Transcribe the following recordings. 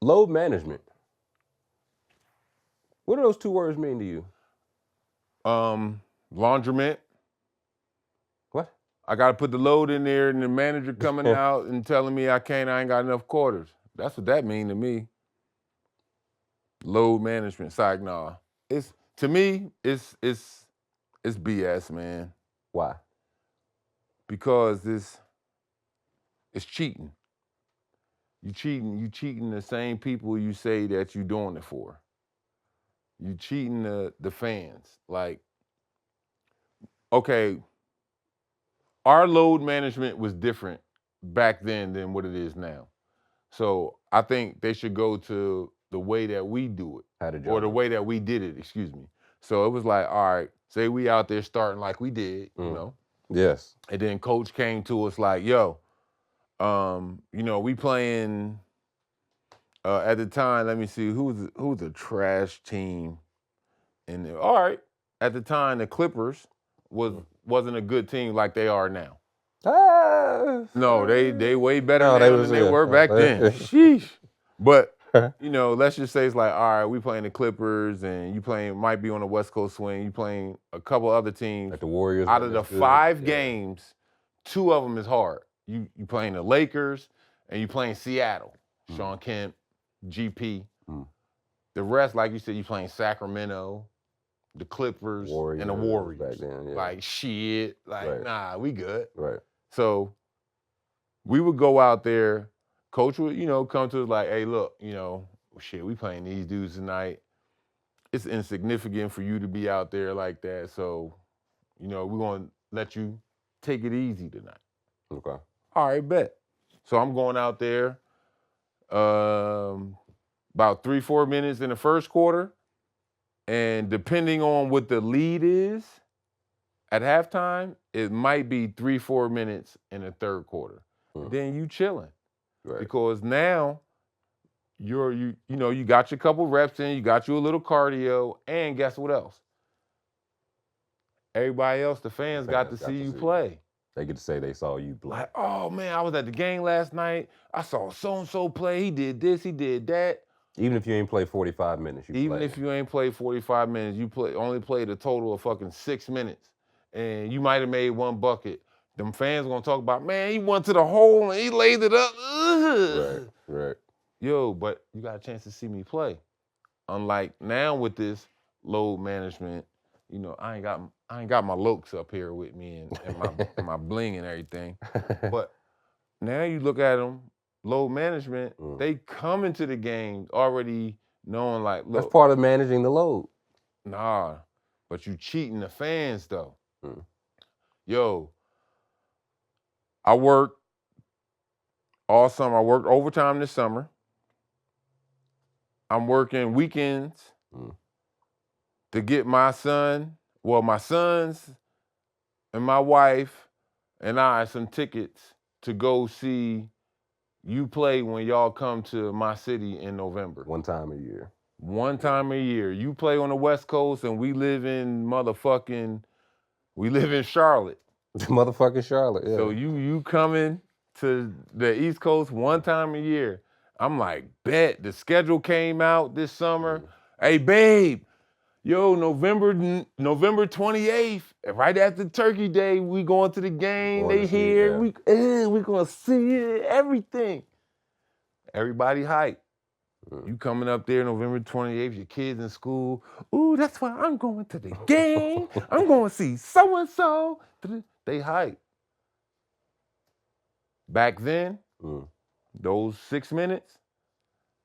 Load management. What do those two words mean to you? Laundromat. What? I got to put the load in there, and the manager coming out and telling me I ain't got enough quarters. That's what that mean to me. Load management. It's like, nah. To me, it's BS, man. Why? Because it's cheating. You cheating the same people you say that you doing it for. You cheating the fans. Like, okay, our load management was different back then than what it is now. So I think they should go to the way that we do it, or the way that we did it, excuse me. So it was like, all right, say we out there starting like we did, you know. Yes. And then coach came to us like, yo, we playing at the time, let me see, who's a trash team in there. All right. At the time, the Clippers wasn't a good team like they are now. No, they way better now than they were back then. Sheesh. But, let's just say it's like, all right, we playing the Clippers, and you might be on the West Coast swing. You playing a couple other teams. Like the Warriors. Out of the 5 games, 2 of them is hard. You playing the Lakers, and you playing Seattle. Sean Kemp, GP. The rest, like you said, you playing Sacramento, the Clippers, and the Warriors. Back then, yeah. Like, shit. Like, nah, we good. Right. So we would go out there. Coach would, come to us like, hey, look, shit, we playing these dudes tonight. It's insignificant for you to be out there like that. So, we're going to let you take it easy tonight. Okay. All right, bet. So I'm going out there about 3-4 minutes in the first quarter. And depending on what the lead is at halftime, it might be 3-4 minutes in the third quarter. Then you chilling. Right. Because now you got your couple reps in, you got you a little cardio, and guess what else? Everybody else, the fans got to see you play. They get to say they saw you play. Like, oh man, I was at the game last night. I saw so-and-so play. He did this, he did that. Even if you ain't played 45 minutes, if you ain't played 45 minutes, you only played a total of fucking 6 minutes. And you might have made 1 bucket. Them fans gonna talk about, man, he went to the hole and he laid it up. Ugh. Right. Yo, but you got a chance to see me play. Unlike now with this load management, I ain't got my lokes up here with me and my bling and everything. But now you look at them, load management, they come into the game already knowing like, look. That's part of managing the load. Nah, but you cheating the fans though. Yo, I worked all summer. I worked overtime this summer. I'm working weekends to get my sons and my wife and I some tickets to go see you play when y'all come to my city in November. One time a year. One time a year. You play on the West Coast and we live in Charlotte. Motherfucking Charlotte, yeah. So you coming to the East Coast one time a year. I'm like, bet. The schedule came out this summer. Hey, babe, yo, November 28th, right after Turkey Day, we going to the game. They here. We going to see it, everything. Everybody hype. You coming up there November 28th, your kids in school. Ooh, that's why I'm going to the game. I'm going to see so-and-so. They hype. Back then, those 6 minutes,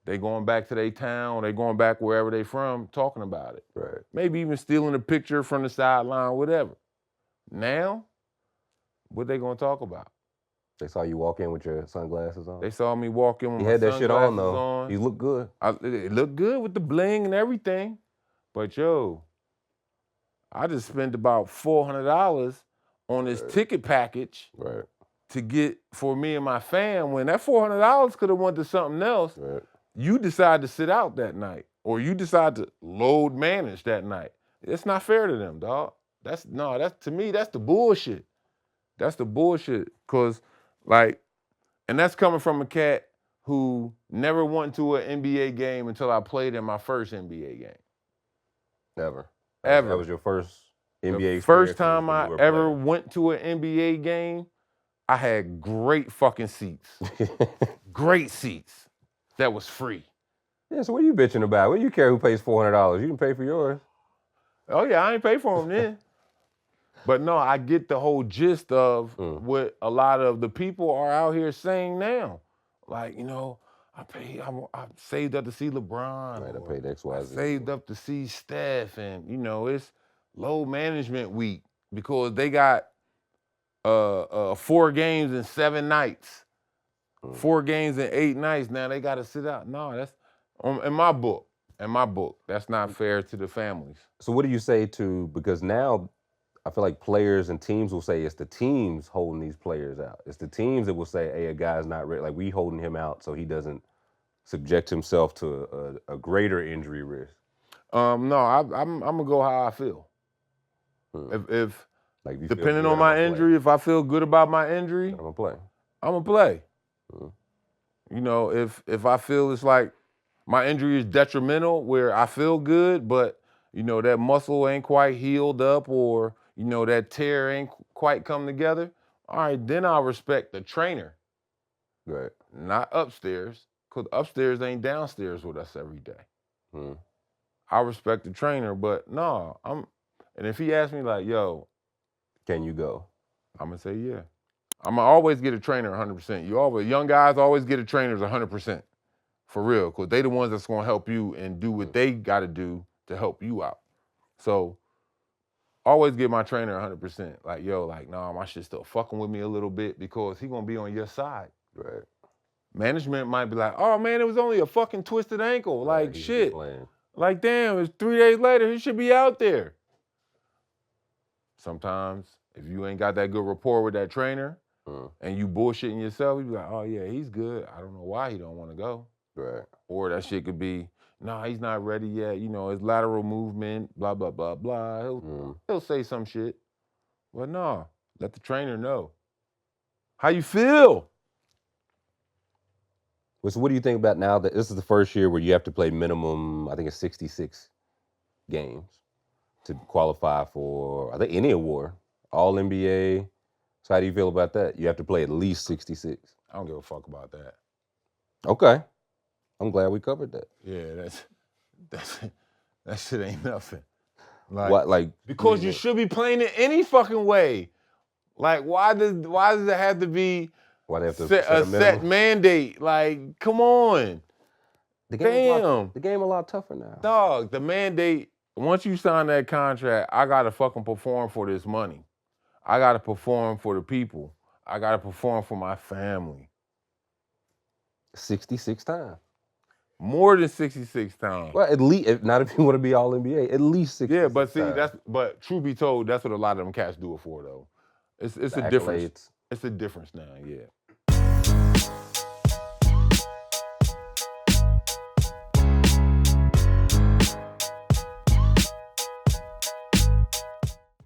they going back to their town, they going back wherever they from, talking about it. Right. Maybe even stealing a picture from the sideline, whatever. Now, what they gonna talk about? They saw you walk in with your sunglasses on? They saw me walk in with my sunglasses on. You had that shit on, though. You look good. It looked good with the bling and everything. But, yo, I just spent about $400 on this ticket package to get for me and my fam. When that $400 could have went to something else, you decide to sit out that night or you decide to load manage that night. It's not fair to them, dog. That's to me, that's the bullshit. That's the bullshit. Cause like, and that's coming from a cat who never went to an NBA game until I played in my first NBA game. Never. Ever. That was your first NBA The experience? first time I ever went to an NBA game, I had great fucking seats. Great seats. That was free. Yeah, so what are you bitching about? What do you care who pays $400? You can pay for yours. Oh, yeah, I ain't pay for them then. But no, I get the whole gist of what a lot of the people are out here saying now. Like, you know, I saved up to see LeBron. Right, I paid X, Y, Z. I saved up to see Steph. And, you know, it's low management week because they got 4 games in 7 nights. 4 games in 8 nights. Now they got to sit out. No, that's in my book. In my book, that's not fair to the families. So what do you say to, because now I feel like players and teams will say it's the teams holding these players out. It's the teams that will say, hey, a guy's not ready. Like, we holding him out so he doesn't subject himself to a greater injury risk. No, I'm gonna go how I feel. If like, if depending on my injury, if I feel good about my injury, I'm gonna play. I'm gonna play. You know, if I feel it's like my injury is detrimental where I feel good, but you know that muscle ain't quite healed up, or you know that tear ain't quite come together, all right, then I'll respect the trainer. Right. Not upstairs, because upstairs ain't downstairs with us every day. I respect the trainer, but no, and if he asks me like, yo, can you go? I'm gonna say yeah. I'm gonna always get a trainer 100%. Young guys always get a trainers 100%. For real, because they the ones that's gonna help you and do what they gotta do to help you out. So always give my trainer 100%. Like, yo, like, nah, my shit's still fucking with me a little bit because he gonna be on your side. Right. Management might be like, oh man, it was only a fucking twisted ankle. Like, shit. Like, damn, it's 3 days later, he should be out there. Sometimes, if you ain't got that good rapport with that trainer and you bullshitting yourself, you be like, oh yeah, he's good. I don't know why he don't want to go. Right. Or that shit could be, no, he's not ready yet. You know, his lateral movement, blah, blah, blah, blah. He'll say some shit. But no, let the trainer know. How you feel? So what do you think about now that this is the first year where you have to play minimum, I think it's 66 games to qualify for, I think, any award, all NBA. So how do you feel about that? You have to play at least 66. I don't give a fuck about that. Okay. I'm glad we covered that. Yeah, that shit ain't nothing. Like, what, like, because you should be playing it any fucking way. Like, why does it have to be why they have to set a set mandate? Like, come on. The game a lot tougher now. Dog, the mandate, once you sign that contract, I gotta fucking perform for this money. I gotta perform for the people. I gotta perform for my family. 66 times. More than 66 times. Well, at least, not if you want to be all NBA, at least 66 Yeah, but see, times. but truth be told, that's what a lot of them cats do it for, though. It's a difference. It's a difference now, yeah.